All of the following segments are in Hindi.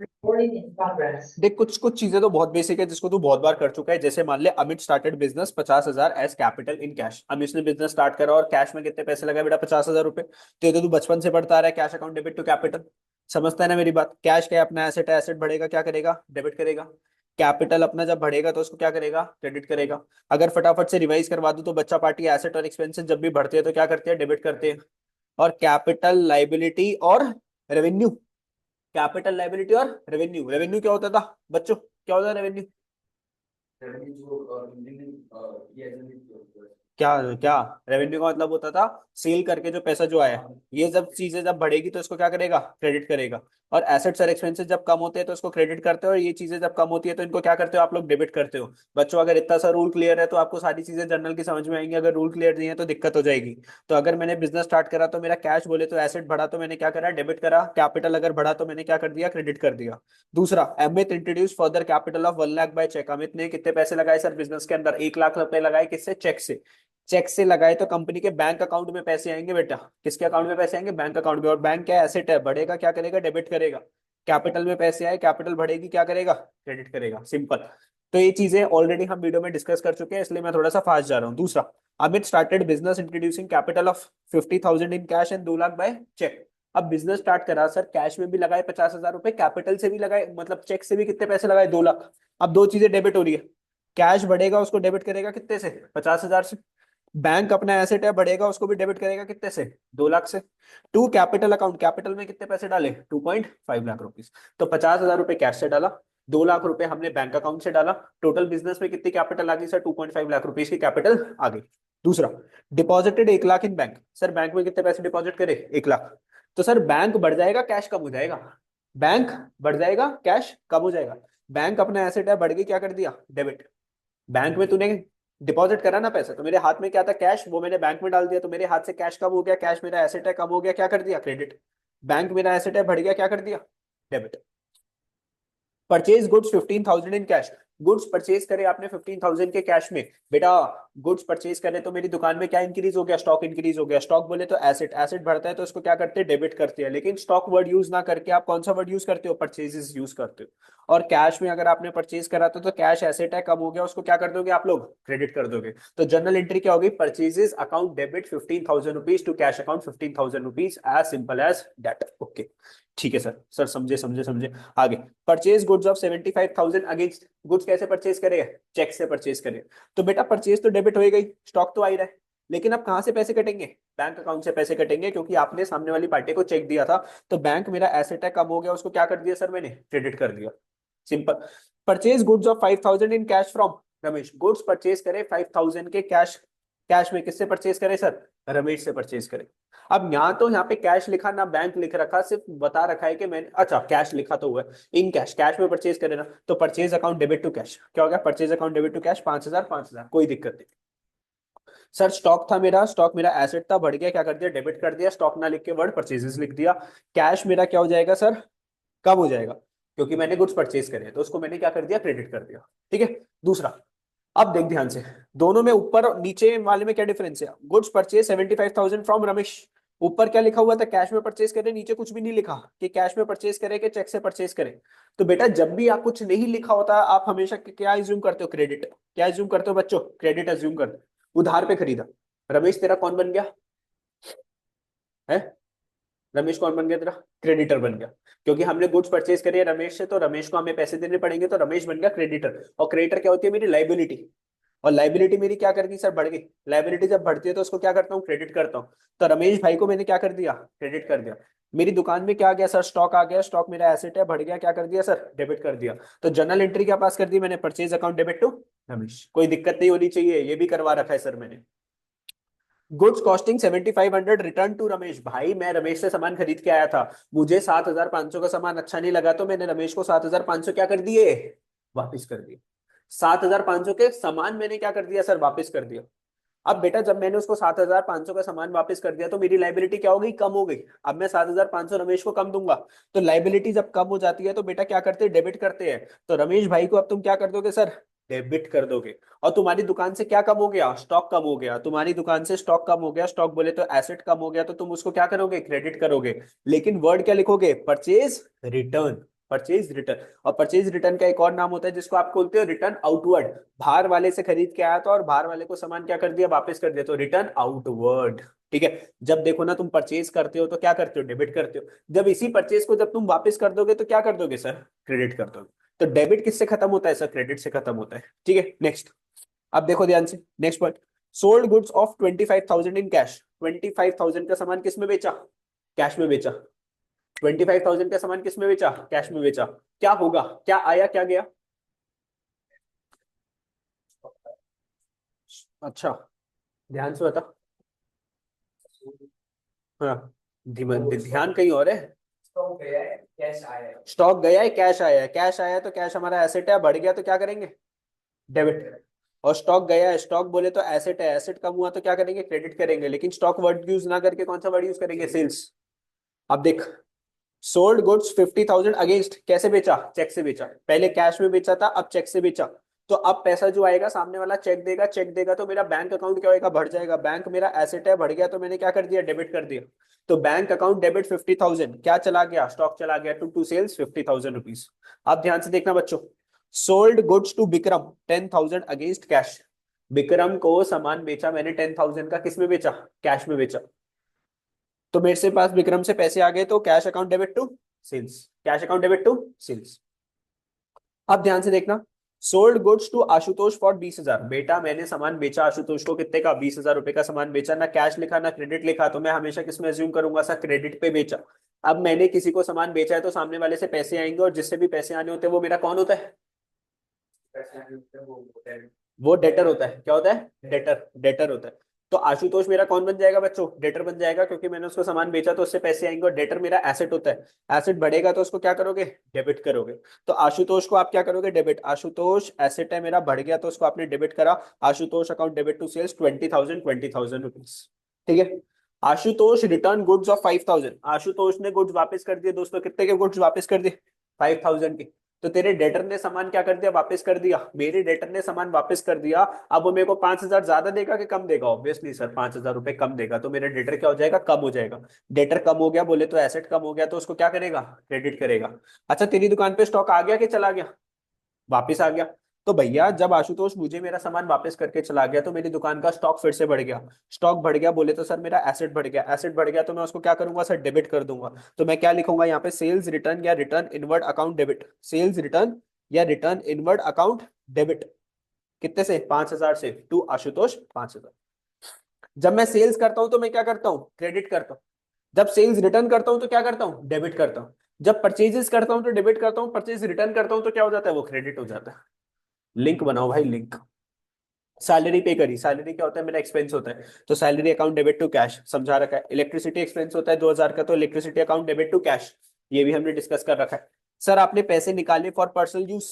Recording in progress. देख कुछ कुछ चीजें तो बहुत बेसिक है जिसको तू बहुत बार कर चुका है। जैसे मान ले Amit started business 50,000 as capital in cash. Amit ने बिजनेस स्टार्ट करा और कैश में कितने पैसे लगाए बेटा? 50,000 रुपए। तो ये तो तू बचपन से पढ़ता आ रहा है, cash account debit to capital. समझता है ना मेरी बात? कैश क्या है? अपना एसेट है, एसेट बढ़ेगा क्या करेगा? डेबिट करेगा। कैपिटल अपना जब बढ़ेगा तो उसको क्या करेगा? क्रेडिट करेगा। अगर फटाफट से रिवाइज करवा दूं तो बच्चा पार्टी एसेट और एक्सपेंसेस जब भी बढ़ते हैं तो क्या करते हैं? डेबिट करते हैं। और कैपिटल लाइबिलिटी और रेवेन्यू। कैपिटल लाइबिलिटी और रेवेन्यू। रेवेन्यू क्या होता था बच्चों? क्या होता है रेवेन्यू? क्या क्या? रेवेन्यू का मतलब होता था सेल करके जो पैसा जो आया। ये जब चीजें जब बढ़ेगी तो इसको क्या करेगा? क्रेडिट करेगा। और एसेट्स और एक्सपेंसेस जब कम होते हैं तो इसको क्रेडिट करते हो, और ये चीजें जब कम होती है तो इनको क्या करते हो आप लोग? डेबिट करते हो। बच्चों अगर इतना सा रूल क्लियर है तो आपको सारी चीजें जनरल की समझ में आएंगी। अगर रूल क्लियर नहीं है तो दिक्कत हो जाएगी। तो अगर मैंने बिजनेस स्टार्ट करा तो मेरा कैश बोले तो एसेट बढ़ा तो मैंने क्या करा? डेबिट करा। कैपिटल अगर बढ़ा तो मैंने क्या कर दिया? क्रेडिट कर दिया। दूसरा, Amit introduce further capital of 1 lakh by cheque. Amit ने कितने पैसे लगाए सर बिजनेस के अंदर? 1 लाख रुपए लगाए। किससे? चेक से। चेक से लगाए तो कंपनी के बैंक अकाउंट में पैसे आएंगे बेटा। किसके अकाउंट में पैसे आएंगे? बैंक अकाउंट में। और बैंक क्या एसेट है, बढ़ेगा क्या करेगा? डेबिट करेगा। कैपिटल में पैसे आए, कैपिटल बढ़ेगी क्या करेगा? क्रेडिट करेगा। सिंपल। तो ये चीजें ऑलरेडी हम वीडियो में डिस्कस कर चुके हैं, इसलिए मैं थोड़ा सा फास्ट जा रहा हूँ। दूसरा, Amit started business introducing capital of 50,000 in cash and 2 lakh by cheque. अब बिजनेस स्टार्ट करा सर, कैश में भी लगाए 50,000 रुपए, कैपिटल से भी लगाए, मतलब चेक से भी कितने पैसे लगाए? 2 लाख। अब दो चीजें डेबिट हो रही है। कैश बढ़ेगा उसको डेबिट करेगा कितने से? 50,000 से। बैंक अपना एसेट है, बढ़ेगा उसको भी डेबिट करेगा कितने से? 2 लाख से। टू कैपिटल अकाउंट, कैपिटल में कितने पैसे डाले? 2.5 लाख रुपीज। तो 50,000 रुपए कैश से डाला, 2 लाख रुपए हमने बैंक अकाउंट से डाला। टोटल बिजनेस में कितनी कैपिटल आ गई सर? 2.5 लाख रुपीज की कैपिटल आ गई। दूसरा, डिपॉजिटेड 1 लाख इन बैंक। सर बैंक में कितने पैसे डिपॉजिट करे? 1 लाख। तो सर बैंक बढ़ जाएगा कैश कम हो जाएगा? बैंक बढ़ जाएगा कैश कम हो जाएगा। बैंक अपना एसेट है, बढ़ गई, क्या कर दिया? डेबिट। बैंक में तूने डिपॉजिट करा ना पैसा, तो मेरे हाथ में क्या था? कैश। वो मैंने बैंक में डाल दिया तो मेरे हाथ से कैश कम हो गया। कैश मेरा एसेट है, कम हो गया, क्या कर दिया? क्रेडिट। बैंक मेरा एसेट है, बढ़ गया, क्या कर दिया? Debit. Purchase goods 15,000 in cash. Goods purchase करे आपने 15,000 के कैश में। बेटा गुड्स परचेज करे तो मेरी दुकान में क्या इंक्रीज हो गया? स्टॉक इंक्रीज हो गया। स्टॉक बोले तो एसेट, एसेट बढ़ता है तो इसको क्या करते हैं? डेबिट करते हैं। लेकिन स्टॉक वर्ड यूज ना करके आप कौन सा वर्ड यूज करते हो? परचेजेस यूज करते हो। और कैश में अगर आपने परचेज करा तो कैश एसेट है, कम हो गया, उसको क्या कर दोगे आप लोग? क्रेडिट कर दोगे। तो जनरल एंट्री क्या होगी? Purchases account debit 15,000 rupees to cash account 15,000 rupees, as simple as that. Okay ठीक है सर। सर समझे समझे समझे। आगे, purchase goods of 75,000 against. Goods कैसे परचेज करेगा? चेक से परचेज करेगा। तो बेटा परचेज तो डेबिट हो गई, स्टॉक तो आ ही रहा है। लेकिन अब कहां से पैसे कटेंगे? बैंक अकाउंट से पैसे कटेंगे, क्योंकि आपने सामने वाली पार्टी को चेक दिया था। तो बैंक मेरा एसेट है, कम हो गया, उसको क्या कर दिया सर मैंने? क्रेडिट कर दिया। Simple. Purchase goods of 5,000 in cash from Ramesh. Goods purchase करे 5,000 के कैश। कैश में किससे परचेज करे सर? रमेश से परचेज करे। अब यहाँ पे कैश लिखा ना, बैंक लिख रखा, सिर्फ बता रखा है कि मैंने, अच्छा कैश लिखा तो हुआ है, इन कैश, कैश में परचेज करे ना। तो purchase account debit to cash क्या हो गया? Purchase account debit to cash 5,000 5,000, कोई दिक्कत नहीं। सर स्टॉक था मेरा, स्टॉक मेरा एसेट था, बढ़ गया, क्या कर दिया? डेबिट कर दिया। स्टॉक ना लिख के वर्ड परचेजेस लिख दिया। कैश मेरा क्या हो जाएगा सर? कब हो जाएगा? क्योंकि मैंने गुड्स परचेज करे तो उसको मैंने क्या कर दिया? क्रेडिट कर दिया। ठीक है। दूसरा, अब देख ध्यान से, दोनों में ऊपर और नीचे वाले में क्या डिफरेंस है? Goods purchase 75,000 from Ramesh. ऊपर क्या लिखा हुआ था? कैश में परचेज करे। नीचे कुछ भी नहीं लिखा कि कैश में परचेज करे कि चेक से परचेज करे। तो बेटा जब भी आप कुछ नहीं लिखा होता आप हमेशा क्या एज्यूम करते हो? क्रेडिट। क्या एज्यूम करते हो बच्चों? क्रेडिट एज्यूम करते हो। उधार पे खरीदा। रमेश तेरा कौन बन गया? है? रमेश कौन बन गया तेरा? क्रेडिटर बन गया। क्योंकि हमने गुड्स परचेज करे रमेश से, तो रमेश को हमें पैसे देने पड़ेंगे, तो रमेश बन गया क्रेडिटर। और क्रेडिटर क्या होती है? मेरी लाइबिलिटी। और लाइबिलिटी मेरी क्या कर गई सर? बढ़ गई। लाइबिलिटी जब बढ़ती है तो उसको क्या करता हूँ? क्रेडिट करता हूँ। तो रमेश भाई को मैंने क्या कर दिया? क्रेडिट कर दिया। मेरी दुकान में क्या आ गया सर? स्टॉक आ गया। स्टॉक मेरा एसेट है, बढ़ गया, क्या कर दिया सर? डेबिट कर दिया। तो जनरल एंट्री क्या पास कर दी मैंने? Purchase account debit to Ramesh. कोई दिक्कत नहीं होनी चाहिए, ये भी करवा रखा है सर मैंने। Goods costing 7,500 return to Ramesh. भाई मैं रमेश से सामान खरीद के आया था, मुझे 7,500 का सामान अच्छा नहीं लगा तो मैंने रमेश को 7,500 क्या कर दिए? वापिस कर दिए। 7,500 के सामान मैंने क्या कर दिया सर? वापिस कर दिया। अब बेटा जब मैंने उसको 7,500 का सामान वापस कर दिया तो मेरी लाइबिलिटी क्या हो गई? कम हो गई। अब मैं 7,500 रमेश को कम दूंगा। तो लाइबिलिटी जब कम हो जाती है तो बेटा क्या करते हैं? डेबिट करते हैं। तो रमेश भाई को अब तुम क्या कर दोगे सर? डेबिट कर दोगे। और तुम्हारी दुकान से क्या कम हो गया? स्टॉक कम हो गया। तुम्हारी दुकान से स्टॉक कम हो गया, स्टॉक बोले तो एसेट कम हो गया, तो तुम उसको क्या करोगे? क्रेडिट करोगे। लेकिन वर्ड क्या लिखोगे? Purchase return. Purchase return. और परचेज रिटर्न का एक और नाम होता है जिसको आप बोलते हो रिटर्न आउटवर्ड। बाहर वाले से खरीद के आया था और बाहर वाले को सामान क्या कर दिया, वापस कर दिया, तो रिटर्न आउटवर्ड। ठीक है, जब देखो ना तुम परचेज करते हो तो क्या करते हो, डेबिट करते हो। जब इसी परचेज को जब तुम वापस कर दोगे तो क्या कर दोगे सर, क्रेडिट कर दोगे। तो डेबिट किससे खत्म होता है सर, क्रेडिट से खत्म होता है। ठीक है, नेक्स्ट। अब देखो ध्यान से, next point. Sold goods of 25,000 in cash. 25,000 का सामान किस में बेचा, कैश में बेचा। 25,000 का सामान किस में बेचा, कैश में बेचा। क्या होगा, क्या आया क्या गया। अच्छा, ध्यान से बता। हाँ, ध्यान कहीं और है। स्टॉक गया है कैश आया है, स्टॉक गया है कैश आया है। कैश आया है तो कैश हमारा एसेट है, बढ़ गया तो क्या करेंगे, डेबिट। और स्टॉक गया है, स्टॉक बोले तो एसेट है, एसेट कम हुआ तो क्या करेंगे, क्रेडिट करेंगे। लेकिन स्टॉक वर्ड यूज ना करके कौन सा वर्ड यूज करेंगे, सेल्स। अब देख, सोल्ड गुड्स 50,000 अगेंस्ट, कैसे बेचा, चेक से बेचा। पहले कैश में बेचा था, अब चेक से बेचा। तो अब पैसा जो आएगा सामने वाला चेक देगा, चेक देगा तो मेरा बैंक अकाउंट क्या होगा, बढ़ जाएगा। बैंक मेरा एसेट है, बढ़ गया तो मैंने क्या कर दिया, डेबिट कर दिया। तो बैंक अकाउंट डेबिट 50,000, क्या चला गया, स्टॉक चला गया, टू सेल्स 50,000 रुपीज। अब ध्यान से देखना बच्चों। Sold goods to Vikram 10,000 against cash. Vikram को सामान बेचा मैंने 10,000 का, किस में बेचा, कैश में बेचा। तो मेरे से पास विक्रम से पैसे आ गए तो cash account debit to sales, cash account debit to sales. अब ध्यान से देखना। Sold goods to Ashutosh for 20,000। बेटा मैंने सामान बेचा आशुतोष को, कितने का, 20,000 रुपए का सामान बेचा। ना कैश लिखा ना क्रेडिट लिखा, तो मैं हमेशा किसमें एज्यूम करूंगा सर, क्रेडिट पे बेचा। अब मैंने किसी को सामान बेचा है तो सामने वाले से पैसे आएंगे, और जिससे भी पैसे आने होते हैं वो मेरा कौन होता है, वो डेटर होता है। क्या होता है, डेटर, डेटर होता है। तो आशुतोष मेरा कौन बन जाएगा बच्चों, डेटर बन जाएगा, क्योंकि मैंने उसको सामान बेचा तो उससे पैसे आएंगे। और डेटर मेरा एसेट होता है, एसेट बढ़ेगा तो उसको क्या करोगे, डेबिट करोगे। तो आशुतोष को आप क्या करोगे, डेबिट। आशुतोष एसेट है मेरा, बढ़ गया तो उसको आपने डेबिट करा। Ashutosh account debit to sales 20,000 rupees. ठीक है। Ashutosh return goods of 5,000। Ashutosh ने गुड्स वापस कर दिए दोस्तों, कितने के गुड्स वापस कर दिए, 5,000 के। तो तेरे डेटर ने सामान क्या कर दिया, वापस कर दिया। मेरे डेटर ने सामान वापस कर दिया। अब वो मेरे को 5,000 ज्यादा देगा कि कम देगा, ऑब्वियसली सर 5,000 रुपए कम देगा। तो मेरा डेटर क्या हो जाएगा, कम हो जाएगा। डेटर कम हो गया बोले तो एसेट कम हो गया, तो उसको क्या करेगा, क्रेडिट करेगा। अच्छा, तेरी दुकान पे स्टॉक आ गया कि चला गया, वापिस आ गया। तो भैया जब आशुतोष मुझे मेरा सामान वापस करके चला गया तो मेरी दुकान का स्टॉक फिर से बढ़ गया। स्टॉक बढ़ गया बोले तो सर मेरा एसेट बढ़ गया, एसेट बढ़ गया तो मैं उसको क्या करूंगा सर, डेबिट कर दूंगा। तो मैं क्या लिखूंगा यहाँ पे, सेल्स रिटर्न या return inward account debit. Sales return या रिटर्न इनवर्ड अकाउंट डेबिट। कितने से, 5,000 से, टू आशुतोष 5,000। जब मैं सेल्स करता हूं तो मैं क्या करता हूँ, क्रेडिट करता हूँ। जब सेल्स रिटर्न करता हूं तो क्या करता हूँ, डेबिट करता हूँ। जब परचेजेस करता हूं तो डेबिट करता हूँ, परचेज रिटर्न करता हूं तो क्या हो जाता है, वो क्रेडिट हो जाता है। लिंक बनाओ भाई, लिंक। सैलरी पे करी, सैलरी क्या होता है, मेरा एक्सपेंस होता है। तो salary account debit to cash, समझा रखा है। इलेक्ट्रिसिटी एक्सपेंस होता है 2,000 का, तो electricity account debit to cash, ये भी हमने डिस्कस कर रखा है। सर आपने पैसे निकाले फॉर पर्सनल यूज,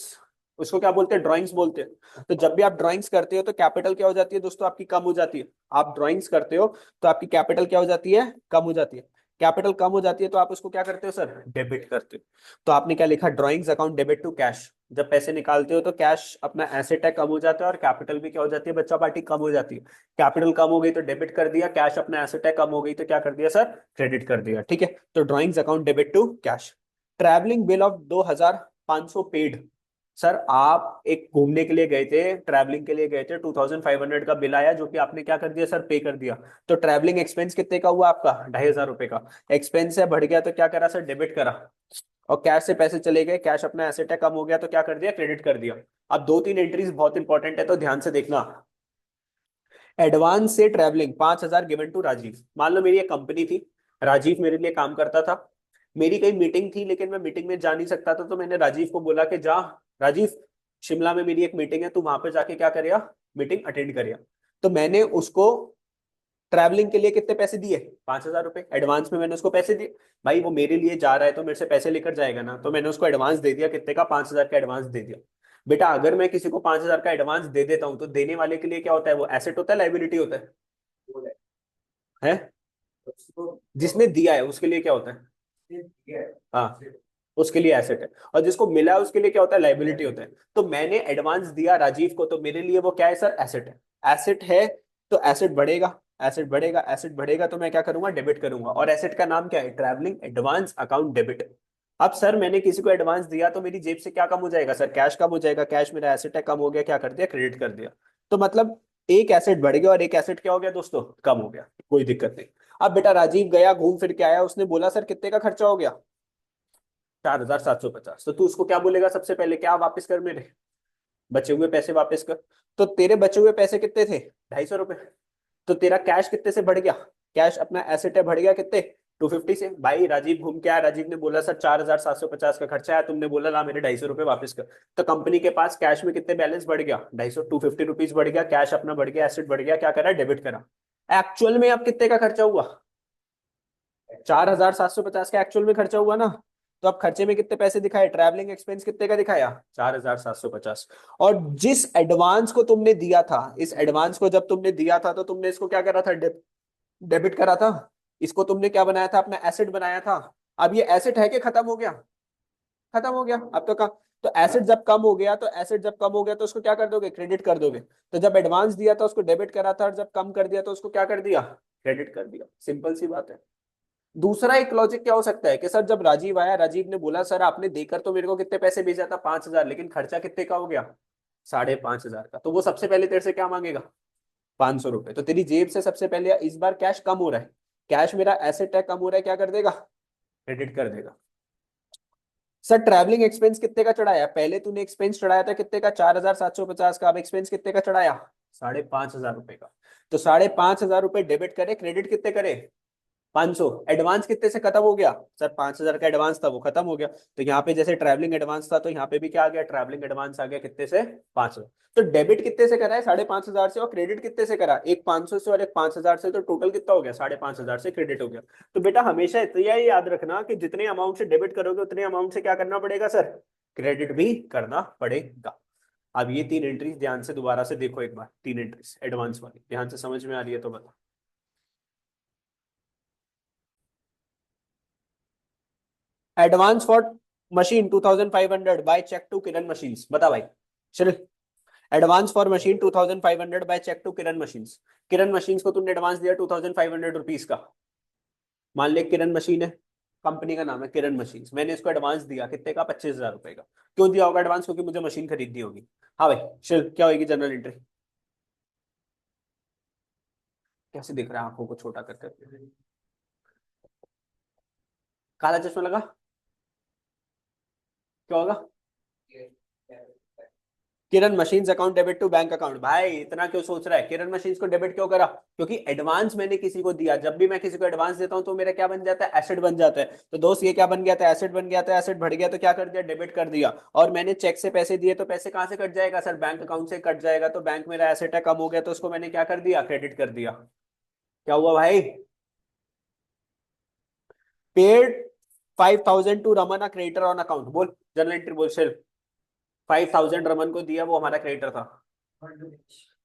उसको क्या बोलते हैं, ड्राइंग्स बोलते हैं। तो जब भी आप ड्राइंग्स करते हो तो कैपिटल क्या हो जाती है दोस्तों, आपकी कम हो जाती है। आप ड्राइंग्स करते हो तो आपकी कैपिटल क्या हो जाती है, कम हो जाती है। कैपिटल कम हो जाती है तो आप उसको क्या करते हो सर, डेबिट करते हो। तो आपने क्या लिखा, drawings account debit to cash. जब पैसे निकालते हो तो कैश अपना एसेट है, कम हो जाता है, और कैपिटल भी क्या हो जाती है बच्चा पार्टी, कम हो जाती है। कैपिटल कम हो गई तो डेबिट कर दिया, कैश अपना एसेट है, कम हो गई तो क्या कर दिया सर, क्रेडिट कर दिया। ठीक है, तो drawings account debit to cash. Travelling bill of 2,500 paid. Sir आप एक घूमने के लिए गए थे, ट्रैवलिंग के लिए गए थे, 2,500 का बिल आया जो कि आपने क्या कर दिया सर, पे कर दिया। तो ट्रैवलिंग एक्सपेंस कितने का हुआ आपका, 2,500 का। एक्सपेंस है, बढ़ गया तो क्या करा सर, डेबिट करा। और कैश से पैसे चले गए, कैश अपना एसेट है, कम हो गया तो क्या कर दिया, क्रेडिट कर दिया। अब दो तीन एंट्रीज बहुत इंपॉर्टेंट है तो ध्यान से देखना। एडवांस से ट्रैवलिंग 5,000 गिवन टू राजीव। मान लो मेरी एक कंपनी थी, राजीव मेरे लिए काम करता था। मेरी कई मीटिंग थी लेकिन मैं मीटिंग में जा नहीं सकता था, तो मैंने राजीव को बोला कि जा राजीव, शिमला में मेरी एक मीटिंग है, तू वहां पे जाके क्या करिया, मीटिंग अटेंड करिया। तो मैंने उसको ट्रैवलिंग के लिए कितने पैसे दिए, 5,000 रुपए एडवांस में मैंने उसको पैसे दिए। भाई वो मेरे लिए जा रहा है तो मेरे से पैसे लेकर जाएगा ना, तो मैंने उसको एडवांस दे दिया, कितने का, 5,000 का एडवांस दे दिया। बेटा अगर मैं किसी को 5,000 का एडवांस दे देता हूं तो देने वाले के लिए क्या होता है, वो एसेट होता है, लाइबिलिटी होता है। जिसने दिया है उसके लिए क्या होता है, हाँ, उसके लिए एसेट है। और जिसको मिला है उसके लिए क्या होता है, लाइबिलिटी होता है। तो मैंने एडवांस दिया राजीव को, तो मेरे लिए वो क्या है सर, एसेट है। एसेट है तो एसेट बढ़ेगा, एसेट बढ़ेगा, एसेट बढ़ेगा तो मैं क्या करूंगा, डेबिट करूंगा। और एसेट का नाम क्या है, ट्रैवलिंग एडवांस अकाउंट डेबिट। अब सर मैंने किसी को एडवांस दिया तो मेरी जेब से क्या कम हो जाएगा सर, कैश कम हो जाएगा, कैश मेरा एसेट है, कम हो गया, क्या कर दिया, क्रेडिट कर दिया। तो मतलब एक एसेट बढ़ गया और एक एसेट क्या हो गया दोस्तों, कम हो गया, कोई दिक्कत नहीं। अब बेटा राजीव गया घूम फिर के आया, उसने बोला सर कितने का खर्चा हो गया, 4,750। तो तू उसको क्या बोलेगा सबसे पहले, क्या वापस कर मेरे बचे हुए पैसे वापस कर। तो तेरे बचे हुए पैसे कितने थे, 250 रुपए। तो तेरा कैश कितने से बढ़ गया, कैश अपना एसेट है बढ़ गया कितने, 250 से। भाई राजीव घूम के आया, राजीव ने बोला सर 4,750 का खर्चा है, तुमने बोला ला मेरे 250 रुपये वापस कर। तो कंपनी के पास कैश में कितने बैलेंस बढ़ गया, 250, 250 रुपीज बढ़ गया, कैश अपना बढ़ गया, एसेट बढ़ गया, क्या करा, डेबिट करा। एक्चुअल में अब कितने का खर्चा हुआ, 4,750 का एक्चुअल में खर्चा हुआ ना। तो अब खर्चे में कितने पैसे दिखाए, ट्रैवलिंग एक्सपेंस कितने का दिखाया, 4,750। और जिस एडवांस को तुमने दिया था, इस एडवांस को जब तुमने दिया था तो तुमने इसको क्या करा था, डेबिट करा था। इसको तुमने क्या बनाया था, अपना एसेट बनाया था। अब ये एसेट है कि खत्म हो गया, खत्म हो गया अब तो का। तो एसेट जब कम हो गया, तो एसेट जब कम हो गया तो उसको क्या कर दोगे, क्रेडिट कर दोगे। तो जब एडवांस दिया था उसको डेबिट करा था, और जब कम कर दिया तो उसको क्या कर दिया, क्रेडिट कर दिया। सिंपल सी बात है। दूसरा एक लॉजिक क्या हो सकता है कि सर जब राजीव आया, राजीव ने बोला सर आपने देकर तो मेरे को कितने पैसे भेजा था, 5,000, लेकिन खर्चा कितने का हो गया, 5,500 का। तो वो सबसे पहले तेरे से क्या मांगेगा, 500 रुपए। तो तेरी जेब से सबसे पहले इस बार कैश कम हो रहा है, कैश मेरा एसेट है, कम हो रहा है, क्या कर देगा, क्रेडिट कर देगा। सर ट्रैवलिंग एक्सपेंस कितने का चढ़ाया, पहले तूने एक्सपेंस चढ़ाया था कितने का, 4,750 का, अब एक्सपेंस कितने का चढ़ाया, 5,500 रुपए का। तो 5,500 रुपए डेबिट करे, क्रेडिट कितने करे, 500। एडवांस कितने से खत्म हो गया, सर 5,000 का एडवांस था वो खत्म हो गया। तो यहाँ पे जैसे ट्रैवलिंग एडवांस था, तो यहाँ पे भी क्या आ गया, ट्रैवलिंग एडवांस आ गया कितने से, 500। तो डेबिट कितने से करा है, 5,500 से, और क्रेडिट कितने से करा, एक 500 से और एक 5,000 से। तो टोटल कितना हो गया, 5,500 से क्रेडिट हो गया। तो बेटा हमेशा इतना ही याद रखना कि जितने अमाउंट से डेबिट करोगे उतने अमाउंट से क्या करना पड़ेगा सर, क्रेडिट भी करना पड़ेगा। अब ये 3 एंट्रीज ध्यान से दोबारा से देखो एक बार, 3 एंट्रीज एडवांस वाली ध्यान से समझ में आ रही है तो बता। Advance for machine 2,500 by cheque to Kiran machines, बता भाई। चल, advance for machine 2,500 by cheque to Kiran machines. Kiran machines को तुमने एडवांस दिया 2,500 रुपीज का। मान ले किरण मशीन है, कंपनी का नाम है किरण मशीन्स, मैंने इसको एडवांस दिया कितने का, 25,000 रुपए का। क्यों दिया होगा एडवांस, क्योंकि मुझे मशीन खरीदनी होगी। हाँ भाई, चल क्या होगी जनरल एंट्री। कैसे दिख रहा है आंखों को छोटा कर कर, काला चश्मा लगा, क्या होगा, Kiran machines account debit to bank account. भाई इतना क्यों सोच रहा है, किरण मशीन्स को डेबिट क्यों करा, क्योंकि एडवांस मैंने किसी को दिया, जब भी मैं किसी को एडवांस देता हूं तो मेरा क्या बन जाता है, एसेट बन जाता है। तो दोस्त ये क्या बन गया था, एसेट बन गया था, एसेट बढ़ गया तो क्या कर दिया, डेबिट कर दिया। और मैंने चेक से पैसे दिए तो पैसे कहां से कट जाएगा सर, बैंक अकाउंट से कट जाएगा। तो बैंक मेरा एसेट है, कम हो गया, तो उसको मैंने क्या कर दिया, क्रेडिट कर दिया। क्या हुआ भाई, paid 5,000 to Raman a creditor on account, बोल जनरल एंट्री बोल सेल्फ। 5,000 रमन को दिया, वो हमारा क्रेडिटर था।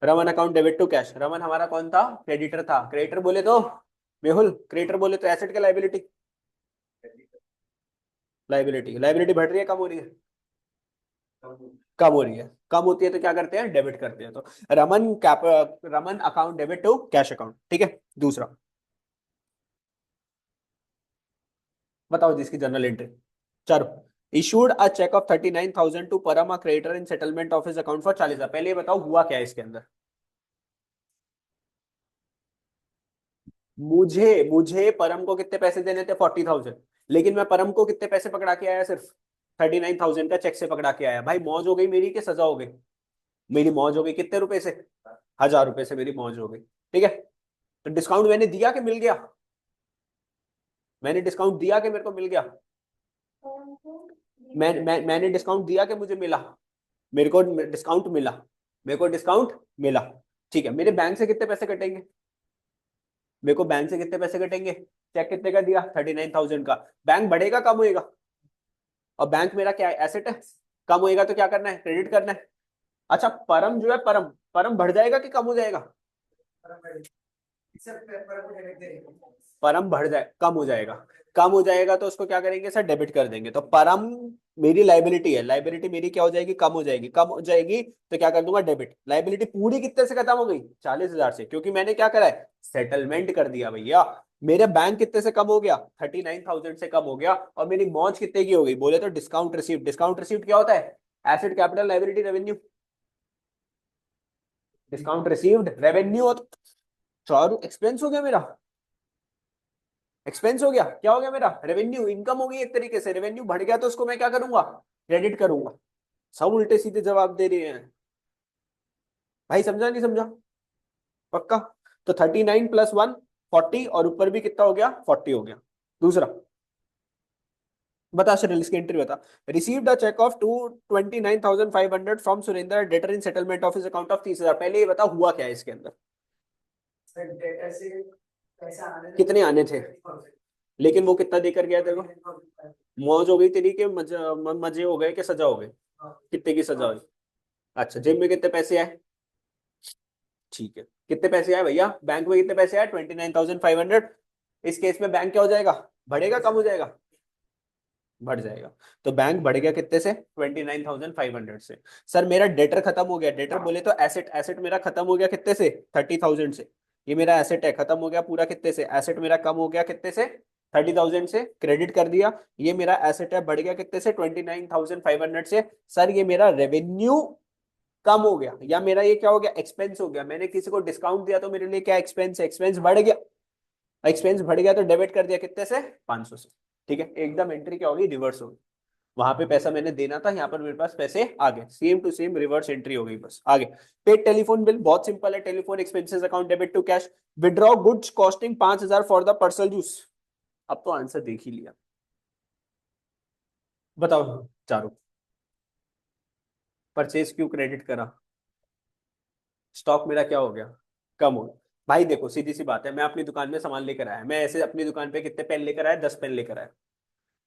Raman account debit to cash, Raman हमारा कौन था, क्रेडिटर था। क्रेडिटर बोले तो मेहुल, क्रेडिटर बोले तो एसेट के लाइबिलिटी, लाइबिलिटी, लाइबिलिटी बढ़ रही है कम हो रही है, कम हो रही है। कम होती है तो क्या करते हैं, डेबिट करते हैं। तो रमन कैप, Raman account debit to cash account, ठीक है। दूसरा बताओ जिसकी जनरल एंट्री, चलो। Issued a cheque of 39,000 to Parma creditor in settlement of his account for 40,000। पहले ये बताओ हुआ क्या है इसके अंदर। मुझे मुझे परम को कितने पैसे देने थे, 40,000। लेकिन मैं परम को कितने पैसे पकड़ा के आया, सिर्फ 39,000 का चेक से पकड़ा के आया। भाई मौज हो गई मेरी कि सजा हो गई, मेरी मौज हो गई। कितने रुपए से, 1,000 रुपए से मेरी मौज हो गई, ठीक है। तो डिस्काउंट मैंने दिया कि मिल गया, मैंने डिस्काउंट दिया कि मेरे को मिल गया, मैंने डिस्काउंट दिया कि मुझे मिला, मेरे को डिस्काउंट मिला, मेरे को डिस्काउंट मिला। ठीक है, मेरे बैंक से कितने पैसे कटेंगे, मेरे को बैंक से कितने पैसे कटेंगे, चेक कितने का दिया, 39,000 का। बैंक बढ़ेगा कम होएगा, और बैंक मेरा क्या है, एसेट है। कम होएगा तो क्या करना है, क्रेडिट करना है। अच्छा परम जो है, परम परम बढ़ जाएगा कि कम हो जाएगा, परम बढ़ जाए, कम हो जाएगा। कम हो जाएगा तो उसको क्या करेंगे सर, डेबिट कर देंगे। तो परम मेरी लाइबिलिटी है, लाइबिलिटी मेरी क्या हो जाएगी, कम हो जाएगी। कम हो जाएगी तो क्या कर दूंगा, डेबिट। लाइबिलिटी पूरी कितने से खत्म हो गई, 40,000 से, क्योंकि मैंने क्या करा है, सेटलमेंट कर दिया भैया। मेरे बैंक कितने से कम हो गया, 39,000 से कम हो गया, और मेरी मौज कितने की हो गई, बोले तो डिस्काउंट रिसीव्ड। डिस्काउंट रिसीव्ड क्या होता है, asset capital liability revenue. Discount received revenue हो तो चार एक्सपेंस हो गया मेरा, एक्सपेंस हो गया, क्या हो गया मेरा, रेवेन्यू, इनकम हो गई एक तरीके से। रेवेन्यू बढ़ गया तो उसको मैं क्या करूंगा, क्रेडिट करूंगा। सब उल्टे सीधे जवाब दे रहे हैं भाई, समझा नहीं समझा, पक्का। तो 39 + 1 40, और ऊपर भी कितना हो गया, 40 हो गया। दूसरा बता श्रील, इसकी एंट्री बता। Received a cheque of 29,500 from Surendra debtor in settlement of his account of 30,000। पहले ये बता हुआ क्या है इसके अंदर, कितने आने थे, लेकिन वो कितना देकर गया तेरे को। मौज हो गई तेरी के मजे, मजे हो गए कि सजा हो गई, कितने की सजा हुई। अच्छा, जेब में कितने पैसे आए, ठीक है, कितने पैसे आए भैया, बैंक में कितने पैसे आए, 29,500। इस केस में बैंक क्या हो जाएगा, बढ़ेगा कम हो जाएगा, बढ़ जाएगा। तो बैंक बढ़ गया कितने से, 29,500 से। सर मेरा डेटर खत्म हो गया, डेटर बोले तो एसेट, एसेट मेरा खत्म हो गया कितने से, 30,000 से। ये मेरा एसेट है, खत्म हो गया पूरा कितने से, एसेट मेरा कम हो गया कितने से, 30,000 से, क्रेडिट कर दिया। ये मेरा एसेट है, बढ़ गया कितने से, 29,500 से। सर ये मेरा रेवेन्यू कम हो गया, या मेरा ये क्या हो गया, एक्सपेंस हो गया। मैंने किसी को डिस्काउंट दिया तो मेरे लिए क्या एक्सपेंस है, एक्सपेंस बढ़ गया। एक्सपेंस बढ़ गया तो डेबिट कर दिया कितने से, 500 से। ठीक है, एकदम एंट्री क्या होगी, रिवर्स होगी। वहां पे पैसा मैंने देना था, यहाँ पर मेरे पास पैसे आ गए, same to same reverse entry हो गई। बस आगे, पेड टेलीफोन बिल, बहुत सिंपल है, telephone expenses account debit to cash. Withdraw goods costing 5,000 for the personal use. अब तो आंसर देख ही लिया, बताओ चारों। परचेज क्यों क्रेडिट करा, स्टॉक मेरा क्या हो गया, कम हो गया। भाई देखो सीधी सी बात है, मैं अपनी दुकान में सामान लेकर आया, मैं ऐसे अपनी दुकान पे कितने पेन लेकर आया, 10 पेन लेकर आया।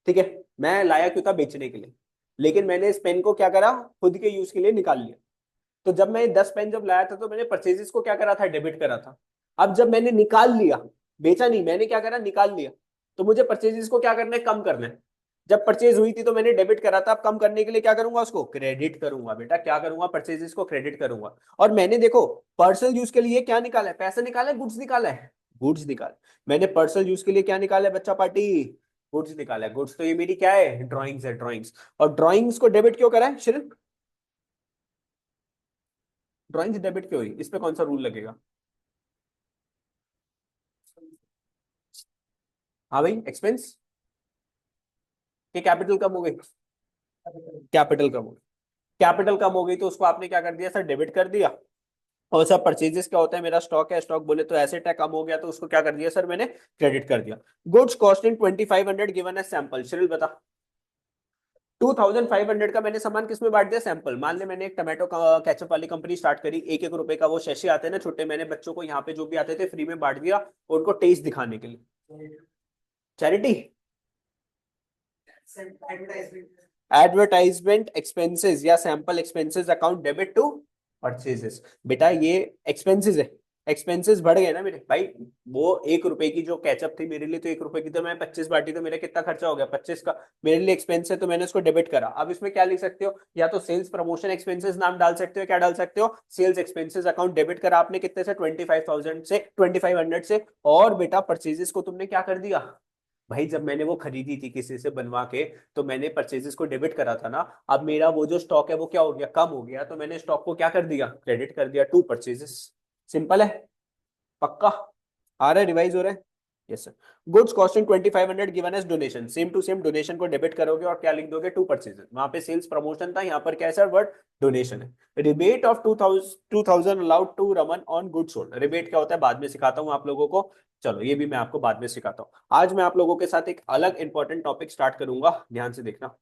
ठीक है, मैं लाया क्यों था, बेचने के लिए। लेकिन मैंने इस पेन को क्या करा, खुद के यूज के लिए निकाल लिया। तो जब मैं 10 पेन जब लाया था तो मैंने परचेजेस को क्या करा था, डेबिट करा था। अब जब मैंने निकाल लिया, बेचा नहीं, मैंने क्या करा, निकाल लिया, तो मुझे परचेजेस को क्या करना है, कम करना है। जब परचेज हुई थी तो मैंने डेबिट करा था, अब कम करने के लिए क्या करूंगा, उसको क्रेडिट करूंगा। बेटा क्या करूंगा, परचेजेस को क्रेडिट करूंगा। और मैंने देखो पर्सनल यूज के लिए क्या निकाला है, पैसा निकाला है, गुड्स निकाला है, गुड्स निकाला। मैंने पर्सनल यूज के लिए क्या निकाला है बच्चा पार्टी, गुड्स निकाला है। गुड्स तो ये मेरी क्या है, ड्राइंग्स है, ड्राइंग्स। और ड्राइंग्स को डेबिट क्यों करा है श्रील, ड्राइंग्स डेबिट क्यों हुई, इस पे कौन सा रूल लगेगा। हाँ भाई, एक्सपेंस के कैपिटल कम हो गई, कैपिटल कम हो गई, कैपिटल कम हो गई तो उसको आपने क्या कर दिया सर, डेबिट कर दिया। और सर परचेजेस क्या होता है, मेरा स्टॉक है, स्टॉक बोले तो एसेट है, कम हो गया तो उसको क्या कर दिया सर, मैंने क्रेडिट कर दिया। Goods costing 2,500 given as sample. Shril बता, 2,500 का मैंने सामान किस में बांट दिया, सैंपल। मान ले मैंने एक टमाटो केचप वाली कंपनी स्टार्ट करी, 1-1 रुपए का वो शैशे आते हैं ना छोटे, मैंने बच्चों को यहाँ पे जो भी आते थे फ्री में बांट दिया, और उनको टेस्ट दिखाने के लिए, चैरिटी। एडवर्टाइजमेंट एक्सपेंसेस या sample expenses account debit to purchases. बेटा ये एक्सपेंसेस है, एक्सपेंसेस बढ़ गए ना मेरे भाई। वो 1 रुपए की जो कैचअप थी मेरे लिए, तो 1 रुपए की तो मैं 25 बांटी, तो मेरा कितना खर्चा हो गया, 25 का। मेरे लिए एक्सपेंस है तो मैंने उसको डेबिट करा। अब इसमें क्या लिख सकते हो, या तो सेल्स प्रमोशन एक्सपेंसेस नाम डाल सकते हो, क्या डाल सकते हो, सेल्स एक्सपेंसेस अकाउंट डेबिट करा आपने कितने से, 25,000 से, 2,500 से। और बेटा परचेजेस को तुमने क्या कर दिया, भाई जब मैंने वो खरीदी थी किसी से बनवा के, तो मैंने परचेजेस को डेबिट करा था ना। अब मेरा वो जो स्टॉक है वो क्या हो गया, कम हो गया, तो मैंने स्टॉक को क्या कर दिया, क्रेडिट कर दिया टू परचेजेस। सिंपल है, पक्का आ रहा है, रिवाइज हो रहा है। Yes sir. Goods costing 2,500 given as donation, same to same donation को डेबिट करोगे और क्या लिख दोगे, टू परचेजेस। वहां पे सेल्स प्रमोशन था, यहाँ पर क्या है सर, वर्ड डोनेशन है। Rebate of 2,000 allowed to Raman on good sold. Rebate क्या होता है बाद में सिखाता हूँ आप लोगों को, चलो ये भी मैं आपको बाद में सिखाता हूँ। आज मैं आप लोगों के साथ एक अलग इंपॉर्टेंट टॉपिक स्टार्ट करूंगा, ध्यान से देखना।